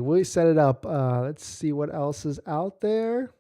We set it up. Let's see what else is out there.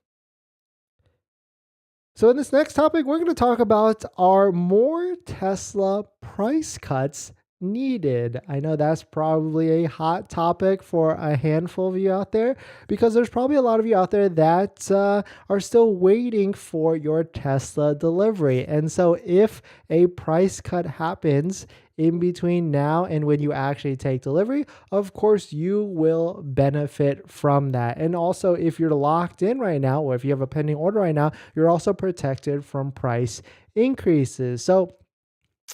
So, in this next topic, we're going to talk about, are more Tesla price cuts needed? I know that's probably a hot topic for a handful of you out there, because there's probably a lot of you out there that are still waiting for your Tesla delivery. And so, if a price cut happens in between now and when you actually take delivery, of course you will benefit from that. And also, if you're locked in right now, or if you have a pending order right now, you're also protected from price increases. So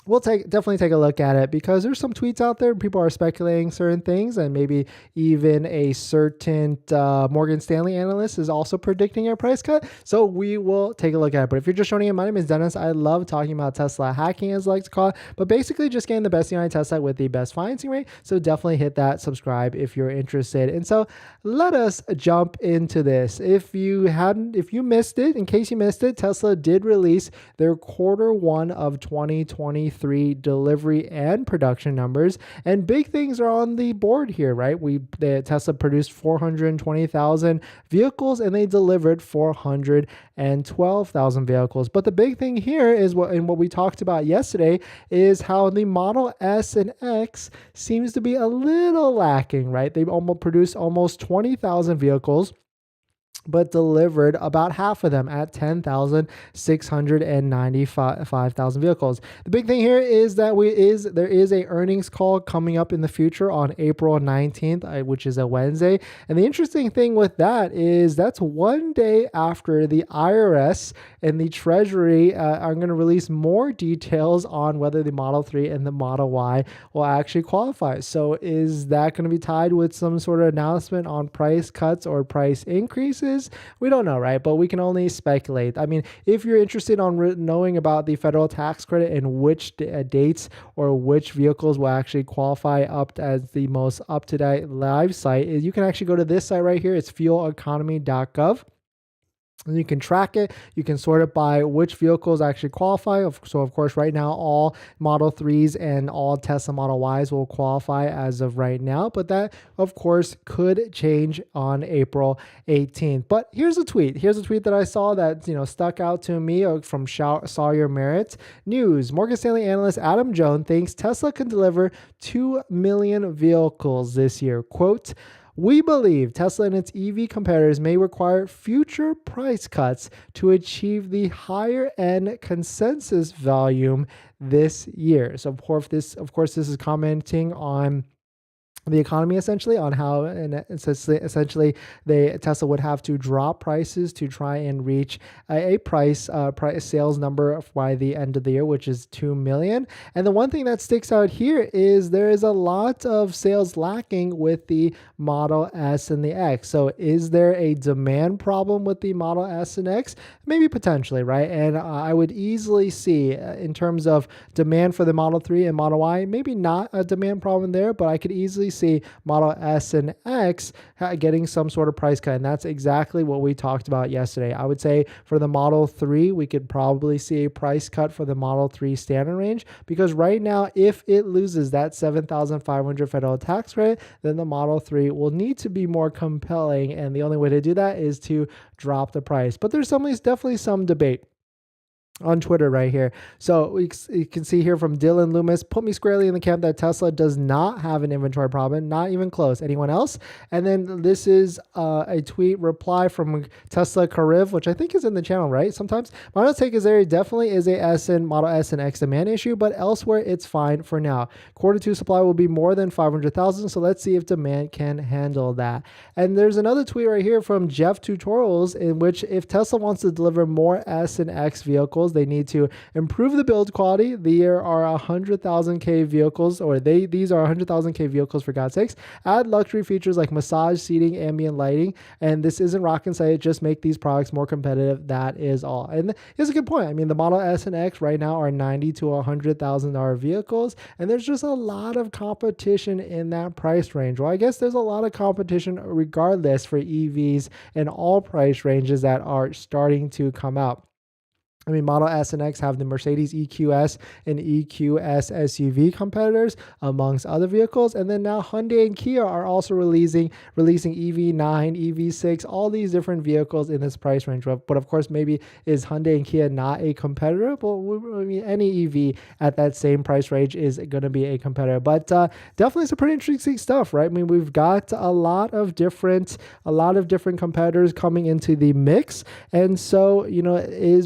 we'll definitely take a look at it, because there's some tweets out there. People are speculating certain things, and maybe even a certain Morgan Stanley analyst is also predicting a price cut. So we will take a look at it. But if you're just joining in, my name is Dennis. I love talking about Tesla hacking, as I like to call it, but basically just getting the best United Tesla with the best financing rate. So definitely hit that subscribe if you're interested. And so let us jump into this. If you missed it, in case you missed it, Tesla did release their Q1 of 2023 delivery and production numbers, and big things are on the board here, right? Tesla produced 420,000 vehicles, and they delivered 412,000 vehicles. But the big thing here is what we talked about yesterday, is how the Model S and X seems to be a little lacking, right? They produced almost 20,000 vehicles, but delivered about half of them at 10,695 vehicles. The big thing here is that there is a earnings call coming up in the future on April 19th, which is a Wednesday. And the interesting thing with that is that's one day after the IRS and the Treasury are going to release more details on whether the Model 3 and the Model Y will actually qualify. So is that going to be tied with some sort of announcement on price cuts or price increases? We don't know, right? But we can only speculate. I mean, if you're interested on knowing about the federal tax credit and which dates or which vehicles will actually qualify up as the most up-to-date live site, you can actually go to this site right here. It's fueleconomy.gov. And you can track it. You can sort it by which vehicles actually qualify. So, of course, right now, all Model 3s and all Tesla Model Ys will qualify as of right now. But that, of course, could change on April 18th. But here's a tweet. Here's a tweet that I saw that, stuck out to me from Sawyer Merritt News. Morgan Stanley analyst Adam Jones thinks Tesla can deliver 2 million vehicles this year. Quote, "We believe Tesla and its EV competitors may require future price cuts to achieve the higher end consensus volume this year." So, of course, this is commenting on the economy, essentially, on how essentially Tesla would have to drop prices to try and reach a price sales number by the end of the year, which is 2 million. And the one thing that sticks out here is there is a lot of sales lacking with the Model S and the X. So is there a demand problem with the Model S and X? Maybe potentially, right? And I would easily see in terms of demand for the Model 3 and Model Y, maybe not a demand problem there, but I could easily see Model S and X getting some sort of price cut. And that's exactly what we talked about yesterday. I would say for the Model 3, we could probably see a price cut for the Model 3 standard range, because right now, if it loses that $7,500 federal tax credit, then the Model 3 will need to be more compelling. And the only way to do that is to drop the price. But there's definitely some debate on Twitter right here. So you can see here from Dylan Loomis, put me squarely in the camp that Tesla does not have an inventory problem, not even close. Anyone else? And then this is a tweet reply from Tesla Kariv, which I think is in the channel, right? Sometimes my take is there definitely is a Model S and X demand issue, but elsewhere it's fine for now. Q2 supply will be more than 500,000, so let's see if demand can handle that. And there's another tweet right here from Jeff Tutorials, in which if Tesla wants to deliver more S and X vehicles, they need to improve the build quality. There are 100,000K vehicles, or these are 100,000K vehicles, for God's sakes. Add luxury features like massage seating, ambient lighting, and this isn't rocket science. Just make these products more competitive. That is all. And here's a good point. I mean, the Model S and X right now are $90,000 to $100,000 vehicles, and there's just a lot of competition in that price range. Well, I guess there's a lot of competition regardless for EVs and all price ranges that are starting to come out. I mean, Model S and X have the Mercedes EQS and EQS SUV competitors, amongst other vehicles. And then now Hyundai and Kia are also releasing EV9, EV6, all these different vehicles in this price range. But of course, maybe is Hyundai and Kia not a competitor? Well, I mean, any EV at that same price range is going to be a competitor. But definitely some pretty interesting stuff, right? I mean, we've got a lot of different competitors coming into the mix. And so,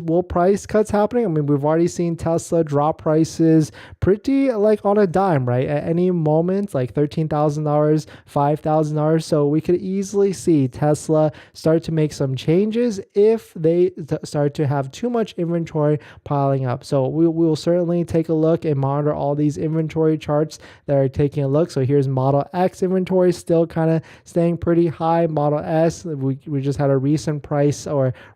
will price cuts happening? I mean, we've already seen Tesla drop prices pretty like on a dime, right? At any moment, like $13,000, $5,000. So we could easily see Tesla start to make some changes if they start to have too much inventory piling up. So we will certainly take a look and monitor all these inventory charts that are taking a look. So here's Model X inventory still kind of staying pretty high. Model S, we just had a recent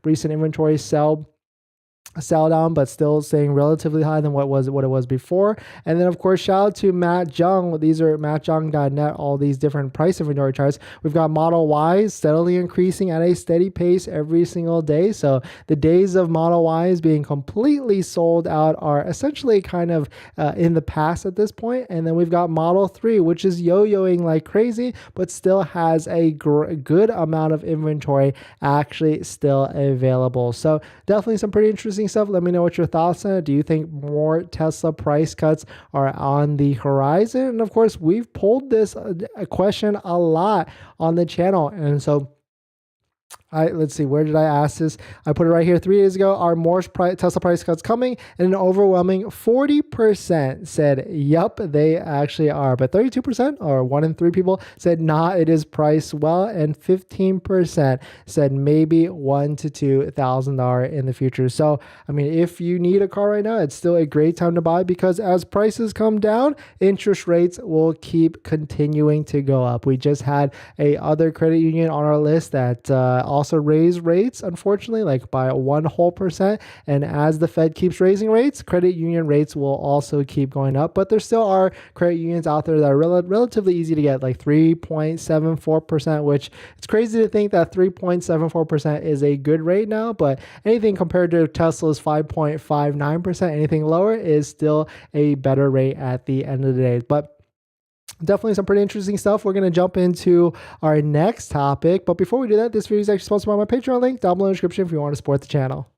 inventory sell down, but still staying relatively high than what it was before. And then of course, shout out to Matt Jung. These are mattjung.net, all these different price inventory charts. We've got Model Ys steadily increasing at a steady pace every single day. So the days of Model Ys being completely sold out are essentially kind of in the past at this point. And then we've got Model 3, which is yo-yoing like crazy, but still has a good amount of inventory actually still available. So definitely some pretty interesting stuff. Let me know what your thoughts on it. Do you think more Tesla price cuts are on the horizon? And of course, we've pulled this question a lot on the channel. And so let's see, where did I ask this? I put it right here 3 days ago. Are more Tesla price cuts coming? And an overwhelming 40% said, yup, they actually are. But 32%, or 1 in 3 people, said, nah, it is priced well. And 15% said maybe $1,000 to $2,000 in the future. So, I mean, if you need a car right now, it's still a great time to buy, because as prices come down, interest rates will keep continuing to go up. We just had a other credit union on our list that also raise rates, unfortunately, like by 1% And as the Fed keeps raising rates, credit union rates will also keep going up. But there still are credit unions out there that are relatively easy to get, like 3.74%, which it's crazy to think that 3.74% is a good rate now. But anything compared to Tesla's 5.59%, anything lower is still a better rate at the end of the day. But definitely some pretty interesting stuff. We're going to jump into our next topic. But before we do that, this video is actually sponsored by my Patreon link down below in the description if you want to support the channel.